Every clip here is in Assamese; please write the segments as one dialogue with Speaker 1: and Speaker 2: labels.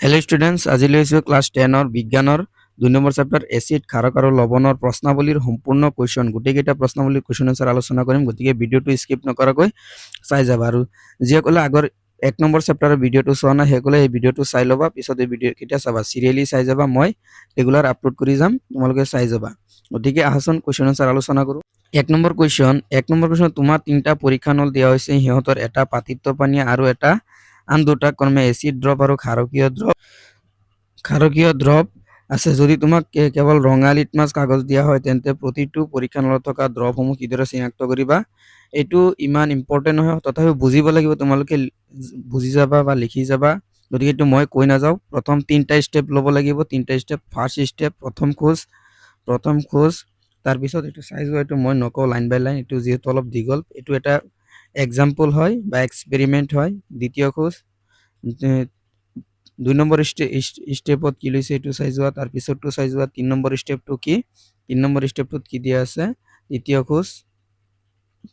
Speaker 1: হেল্ল' ষ্টুডেণ্টছ, আজি লৈছোঁ ক্লাছ 10 বিজ্ঞানৰ 2 নম্বৰ চেপ্টাৰ এচিড ক্ষাৰক আৰু লৱণৰ প্ৰশ্নাৱলীৰ সম্পূৰ্ণ কুৱেশ্যন গোটেইকেইটা প্ৰশ্নাৱলীৰ কুৱেশ্যন আনচাৰ আলোচনা কৰিম। গতিকে ভিডিঅ'টো স্কিপ নকৰাকৈ চাই যাবা। আৰু যিসকলে আগৰ 1 নম্বৰ চেপ্টাৰৰ ভিডিঅ'টো চোৱা নাই সেইসকলে এই ভিডিঅ'টো চাই ল'বা। পিছত এই ভিডিঅ' কেতিয়া চাবা চিৰিয়েলি চাই যাবা, মই ৰেগুলাৰ আপলোড কৰি যাম, তোমালোকে চাই যাবা। গতিকে আহাচোন কুৱেশ্যন আনচাৰ আলোচনা কৰোঁ। 1 নম্বৰ কুৱেশ্যন তোমাৰ 3টা পৰীক্ষা নল দিয়া হৈছে, সিহঁতৰ এটা পাতিত্ব পানী আৰু এটা আন দুটা ক্ৰমে এচিড ড্ৰপ আৰু ক্ষাৰকীয় দ্ৰৱ আছে। যদি তোমাক কেৱল ৰঙা লিটমাছ কাগজ দিয়া হয় তেন্তে প্ৰতিটো পৰীক্ষা নলত থকা দ্ৰৱসমূহ কিদৰে চিনাক্ত কৰিবা। এইটো ইমান ইম্পৰ্টেণ্ট নহয়, তথাপিও বুজিব লাগিব, তোমালোকে বুজি যাবা বা লিখি যাবা। গতিকে এইটো মই কৈ নাযাওঁ। প্ৰথম 3টা ষ্টেপ ল'ব লাগিব। 3টা ষ্টেপ, ফাৰ্ষ্ট ষ্টেপ প্ৰথম খোজ। তাৰপিছত এইটো চাই যোৱা, এইটো মই নকওঁ লাইন বাই লাইন, এইটো যিহেতু অলপ দীঘল, এইটো এটা এক্সাম্পল হয় বা এক্সপেৰিমেণ্ট হয়। দ্বিতীয় খোজ, 2 নম্বৰ ষ্টেপত কি লৈছে এইটো চাই যোৱা। তাৰপিছতটো চাই যোৱা 3 নম্বৰ ষ্টেপটো কি, 3 নম্বৰ ষ্টেপটোত কি দিয়া আছে, তৃতীয় খোজ।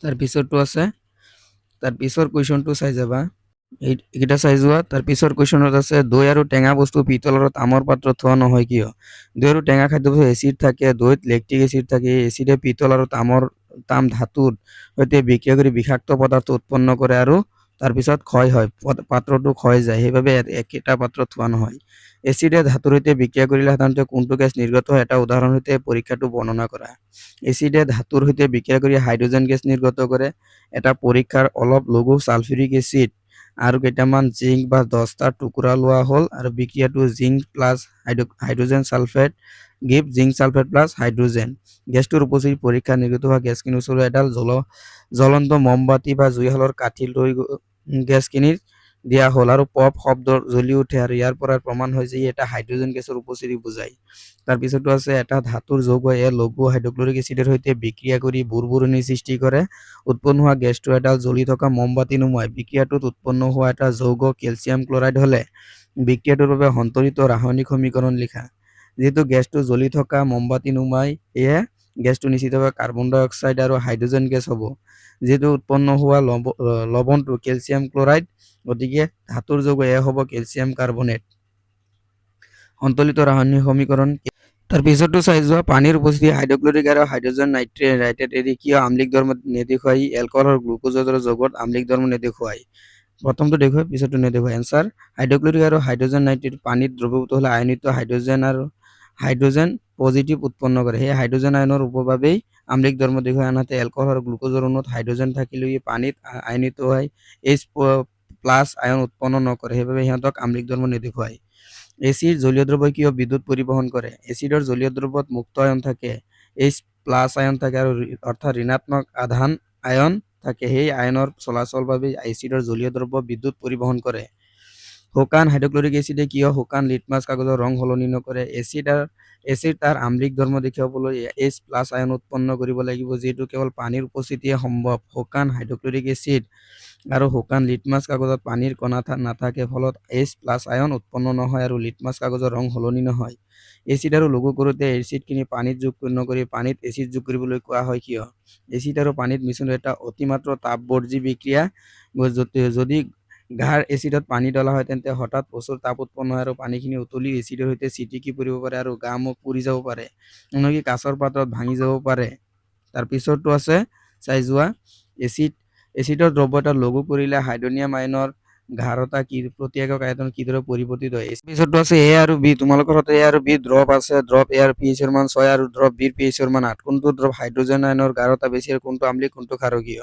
Speaker 1: তাৰপিছতটো আছে, তাৰপিছৰ কুৱেশ্যনটো চাই যাবা, এইকেইটা চাই যোৱা। তাৰপিছৰ কুৱেশ্যনত আছে দৈ আৰু টেঙা বস্তু পিতল আৰু তামৰ পাত্ৰত থোৱা নহয় কিয়। দৈ আৰু টেঙা খাদ্যবস্তু এচিড থাকে, দৈত লেক্টিক এচিড থাকে। এই এচিডে পিতল আৰু তাম ধাতুৰ সৈতে বিক্ৰিয়া কৰি বিষাক্ত পদাৰ্থ উৎপন্ন কৰে আৰু তাৰপিছত ক্ষয় হয়, পাত্ৰটো ক্ষয় যায়, সেইবাবে একেটা পাত্ৰত থোৱা নহয়। এচিডে ধাতুৰ সৈতে বিক্ৰিয়া কৰিলে সাধাৰণতে কোনটো গেছ নিৰ্গত হয়, এটা উদাহৰণ সৈতে পৰীক্ষাটো বৰ্ণনা কৰা। এচিডে ধাতুৰ সৈতে বিক্ৰিয়া কৰি হাইড্ৰজেন গেছ নিৰ্গত কৰে। এটা পৰীক্ষাৰ অলপ লঘু ছালফিউৰিক এচিড আৰু কেইটামান জিংক বা 10টা টুকুৰা লোৱা হ'ল আৰু বিক্ৰিয়াটো zinc plus hydrogen sulphate zinc sulphate plus hydrogen. গেছটোৰ উপস্থিতি পৰীক্ষা নিৰ্গত হোৱা গেছখিনিৰ ওচৰত এডাল জ্বলন্ত মমবাতি বা জুইশালৰ কাঠি লৈ গেছখিনিৰ দিয়া হ'ল আৰু পপ শব্দ জ্বলি উঠে আৰু ইয়াৰ পৰা প্ৰমাণ হয় যে এটা হাইড্ৰজেন গেছৰ উপস্থিতি বুজায়। তাৰপিছতো আছে এটা ধাতুৰ যৌগ লঘু হাইড্ৰক্লৰিক এচিডৰ সৈতে বিক্ৰিয়া কৰি বুৰবুৰণি সৃষ্টি কৰে। উৎপন্ন হোৱা গেছটো এডাল জ্বলি থকা মমবাতি নুমায়। বিক্ৰিয়াটোত উৎপন্ন হোৱা এটা যৌগ কেলছিয়াম ক্লৰাইড হ'লে বিক্ৰিয়াটোৰ বাবে সন্তৰিত ৰাসায়নিক সমীকৰণ লিখা। যিহেতু গেছটো জ্বলি থকা মমবাতি নুমায়, সেয়ে গেছটো নিশ্চিতভাৱে কাৰ্বন ডাই অক্সাইড আৰু হাইড্ৰজেন গেছ হ'ব। যিহেতু উৎপন্ন হোৱা লৱণটো কেলছিয়াম ক্লৰাইড, গতিকে ধাতুৰ যৌগ হ'ব কেলছিয়াম কাৰ্বনেট। সন্তুলিত ৰাসায়নিক সমীকৰণ। তাৰপিছতো চাই যোৱা, পানীৰ উপস্থিতি হাইড্ৰক্লৰিক আৰু হাইড্ৰজেন নাইট্ৰেট এৰি কিয় আম্লিক ধৰ্ম নেদেখুৱাই। এলকহল আৰু গ্লুক'জৰ দৰে যৌগত আম্লিক ধৰ্ম নেদেখুৱাই। প্ৰথমটো দেখুৱাই, পিছতো নেদেখুৱাই। এনচাৰ, হাইড্ৰক্লৰিক আৰু হাইড্ৰজেন নাইট্ৰেট পানীত দ্ৰৱীভূত হ'লে আয়নিত হাইড্ৰজেন পজিটিভ উৎপন্ন কৰে। সেই হাইড্ৰজেন আয়নৰ উপবাবেই আম্লিক ধৰ্ম দেখুৱায়। আনহাতে এলকহল আৰু গ্লুক'জৰ অণুত হাইড্ৰজেন থাকিলেও ই পানীত আয়নিত হয় H+ আয়ন উৎপন্ন নকৰে, সেইবাবে সিহঁতক আম্লিক ধৰ্ম নেদেখুৱায়। এচিড জলীয় দ্ৰব্যই কিয় বিদ্যুৎ পৰিবহন কৰে। এচিডৰ জলীয় দ্ৰব্যত মুক্ত আয়ন থাকে, H+ আয়ন থাকে আৰু অৰ্থাৎ ঋণাত্মক আধান আয়ন থাকে। সেই আয়নৰ চলাচলৰ বাবে এচিডৰ জলীয় দ্ৰব্য বিদ্যুৎ পৰিবহন কৰে। শুকান হাইড্ৰক্লৰিক এচিডে কিয় শুকান লিটমাছ কাগজৰ ৰং সলনি নকৰে। এচিড তাৰ আম্লিক ধৰ্ম দেখুৱাবলৈ H+ আয়ন উৎপন্ন কৰিব লাগিব, যিহেতু কেৱল পানীৰ উপস্থিতিয়ে সম্ভৱ। শুকান হাইড্ৰক্লৰিক এচিড আৰু শুকান লিটমাছ কাগজত পানীৰ কণা নাথাকে, ফলত H+ আয়ন উৎপন্ন নহয় আৰু লিটমাছ কাগজৰ ৰং সলনি নহয়। এচিড আৰু লঘু কৰোঁতে এচিডখিনি পানীত যোগ নকৰি পানীত এচিড যোগ কৰিবলৈ কোৱা হয় কিয়। এচিড আৰু পানীত মিশ্ৰণ এটা অতিমাত্ৰ তাপবৰ্জী বিক্ৰিয়া। যদি ঘাৰ এচিডত পানী ডলা হয় তেন্তে হঠাৎ প্ৰচুৰ তাপ উৎপন্ন হয় আৰু পানীখিনি উতলি এচিডৰ সৈতে ছিটিকি পৰিব পাৰে আৰু গা-মুখ পুৰি যাব পাৰে, এমনকি কাঁচৰ পাত্ৰত ভাঙি যাব পাৰে। তাৰপিছতো আছে, চাই যোৱা, এচিডৰ দ্ৰব্য এটা লঘু কৰিলে হাইড্ৰনিয়াম আয়নৰ ঘাৰতা প্ৰতি একক আয়তন কিদৰে পৰিৱৰ্তিত হয়। পিছতো আছে এ আৰু বি, তোমালোকৰ হাতত এ আৰু বি দ্ৰৱ আছে। দ্ৰৱ এ ৰ pH ৰ মান 6 আৰু দ্ৰৱ বিৰ pH ৰ মান 8। কোনটো দ্ৰৱ হাইড্ৰজেন আয়নৰ গাঢ়তা বেছি আৰু কোনটো আম্লিক, কোনটো ক্ষাৰকীয়।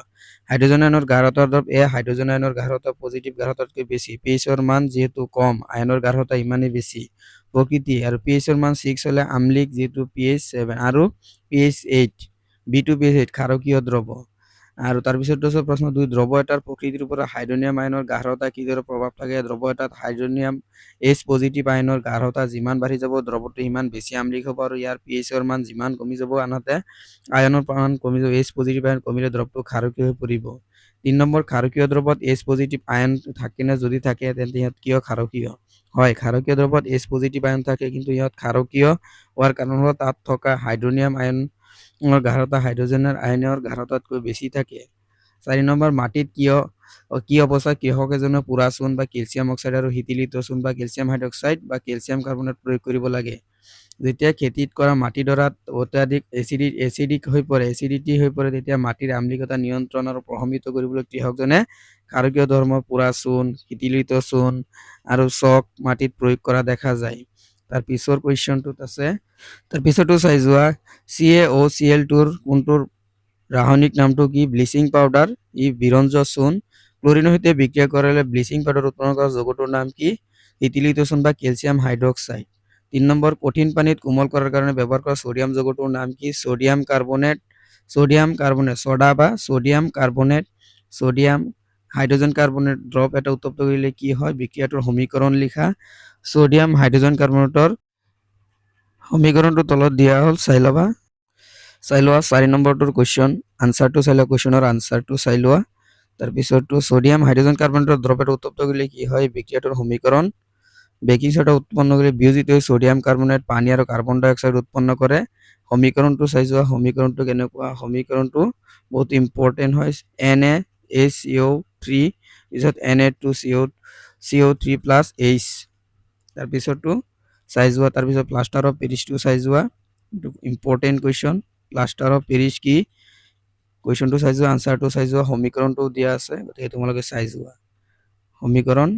Speaker 1: হাইড্ৰজেন আয়নৰ গাঢ়তাৰ দ্ৰৱ এ হাইড্ৰজেন আয়নৰ গাঢ়তা পজিটিভ গাঢ়তাতকৈ বেছি। pH ৰ মান যিহেতু কম, আয়নৰ গাঢ়তা ইমানেই বেছি। প্ৰকৃতি আৰু pH ৰ মান 6 হ'লে আম্লিক, যিহেতু pH 7 আৰু pH 8, B2 pH 8 ক্ষাৰকীয় দ্ৰৱ। আৰু তাৰপিছত প্ৰশ্ন 2, দ্ৰৱ এটাৰ প্ৰকৃতিৰ ওপৰত হাইড্ৰনিয়াম আয়নৰ গাঢ়তা কিদৰে প্ৰভাৱ থাকে। দ্ৰৱ এটাত হাইড্ৰনিয়াম H পজিটিভ আয়নৰ গাঢ়তা যিমান বাঢ়ি যাব দ্ৰৱটো সিমান বেছি আম্লিক হ'ব আৰু ইয়াৰ pH ৰ মান যিমান কমি যাব, আনহাতে আয়নৰ পৰিমাণ কমি যাব, H পজিটিভ আয়ন কমিলে দ্ৰৱটো ক্ষাৰকীয় হৈ পৰিব। 3 নম্বৰ, ক্ষাৰকীয় দ্ৰৱত H পজিটিভ আয়ন থাকেনে, যদি থাকে তেন্তে সিহঁত কিয় ক্ষাৰকীয় হয়। ক্ষাৰকীয় দ্ৰৱত H পজিটিভ আয়ন থাকে, কিন্তু ইহঁত ক্ষাৰকীয় হোৱাৰ কাৰণ হ'ল তাত থকা হাইড্ৰনিয়াম আয়নৰ গাঢ়তা হাইড্ৰজেনৰ আয়নৰ গাঢ়তাতকৈ বেছি থাকে। 4 নম্বৰ, মাটিত কিয় কি অৱস্থাত কৃষক এজনে পোৰা চূণ বা কেলছিয়াম অক্সাইড আৰু শীতলিত চূণ বা কেলছিয়াম হাইড্ৰক্সাইড বা কেলছিয়াম কাৰ্বনেট প্ৰয়োগ কৰিব লাগে। যেতিয়া খেতিত কৰা মাটিডৰাত অত্যাধিক এচিডিক হৈ পৰে এচিডিটি হৈ পৰে তেতিয়া মাটিৰ আম্লিকতা নিয়ন্ত্ৰণ আৰু প্ৰশমিত কৰিবলৈ কৃষকজনে ক্ষাৰকীয় ধৰ্মৰ পোৰা চূণ, শীতলিত চূণ আৰু চক মাটিত প্ৰয়োগ কৰা দেখা যায়। তাৰ পিছৰ কুৱেশ্যনটোত আছে, তাৰ পিছৰটো চাই যোৱা CaOCl2 কোনটোৰ ৰাসায়নিক নামটো কি? ব্লিচিং পাউডাৰ, ই বিৰঞ্জ চূণ। ক্লৰিনৰ সৈতে বিক্ৰিয়া কৰিলে ব্লিচিং পাউডাৰ উৎপন্ন কৰা যৌগটোৰ নাম কি? শীতলিত চূণ বা কেলছিয়াম হাইড্ৰক্সাইড। 3 নম্বৰ, কঠিন পানীত কোমল কৰাৰ কাৰণে ব্যৱহাৰ কৰা সোডিয়াম যৌগটোৰ নাম কি? সোডিয়াম কাৰ্বনেট, সোডা বা sodium carbonate. Sodium hydrogen carbonate drop এটা উত্তপ্ত কৰিলে কি হয়? বিক্ৰিয়াটোৰ সমীকৰণ লিখা। সোডিয়াম হাইড্ৰজেন কাৰ্বনেটৰ সমীকৰণটো তলত দিয়া হ'ল, চাই লোৱা 4 নম্বৰটোৰ কুৱেশ্যন আনসাৰটো চাই লোৱা, কুৱেশ্যনৰ আনসাৰটো চাই লোৱা। তাৰপিছতটো সোডিয়াম হাইড্ৰজেন কাৰ্বনেটৰ দ্ৰৱ এটা উত্তপ্ত কৰিলে কি হয়? বিক্ৰিয়াটোৰ সমীকৰণ। বেকিং সোডা উৎপন্ন কৰি বিয়োজিত হৈ সোডিয়াম কাৰ্বনেট পানী আৰু কাৰ্বন ডাই অক্সাইড উৎপন্ন কৰে। সমীকৰণটো চাই যোৱা, সমীকৰণটো কেনেকুৱা? সমীকৰণটো বহুত ইম্পৰ্টেণ্ট হয়। NaHCO3 পিছত Na2CO3+H। তাৰপিছতটো চাই যোৱা, তাৰপিছত প্লাষ্টাৰ অফ পেৰিছটো চাই যোৱা, important question. Plaster of Paris কি? কুৱেশ্যনটো চাই যোৱা, আনসাৰটো চাই যোৱা, সমীকৰণটো দিয়া আছে, গতিকে তোমালোকে চাই যোৱা সমীকৰণ।